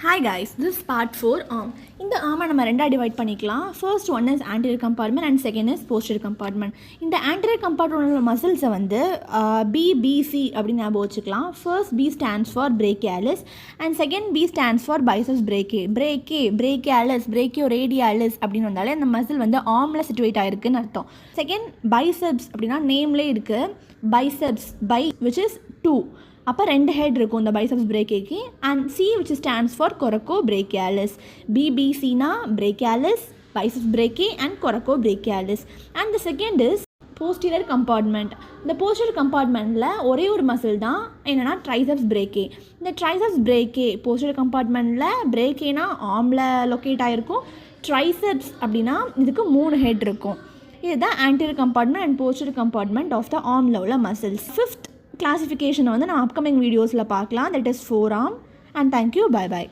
Hi guys, this is part 4 arm. இந்த ஆர்மை நம்ம ரெண்டாக டிவைட் பண்ணிக்கலாம். First one is anterior compartment and second is posterior compartment. இந்த anterior compartment மசில்ஸை வந்து பிபிசி அப்படின்னு ஞாபகம் வச்சுக்கலாம். First B stands for brachialis and second B stands for biceps brachialis radialis அப்படின்னு வந்தாலே அந்த மசில் வந்து ஆர்மில் சிச்சுவேட் ஆகிருக்குன்னு அர்த்தம். செகண்ட் பைசப்ஸ் அப்படின்னா நேம்லேயே இருக்குது, பைசப்ஸ் பை விச் இஸ் 2. அப்போ 2 ஹெட் இருக்கும் இந்த பைசப்ஸ் பிரேக்கேக்கு. And C which stands for coracobrachialis. பிபிசினா brachialis, biceps brachii and coracobrachialis. And the second is posterior compartment. இந்த போஸ்டீரியர் கம்பார்ட்மெண்ட்டில் ஒரே ஒரு மசில் தான் என்னென்னா ட்ரைசப்ஸ் பிரேக்கே. இந்த ட்ரைசப்ஸ் பிரேக்கே போஸ்டீரியர் கம்பார்ட்மெண்ட்டில் பிரேக்கேனா ஆர்மில் லொக்கேட் ஆகிருக்கும், ட்ரைசப்ஸ் அப்படின்னா இதுக்கு 3 ஹெட் இருக்கும். இதுதான் anterior compartment and posterior compartment of the ஆர்மில் உள்ள மசில்ஸ். ஃபிஃப்த் கிளாசிஃபிகேஷனை வந்து நம்ம அப்கமிங் வீடியோஸில் பார்க்கலாம். That is 4 arm. And thank you. Bye bye.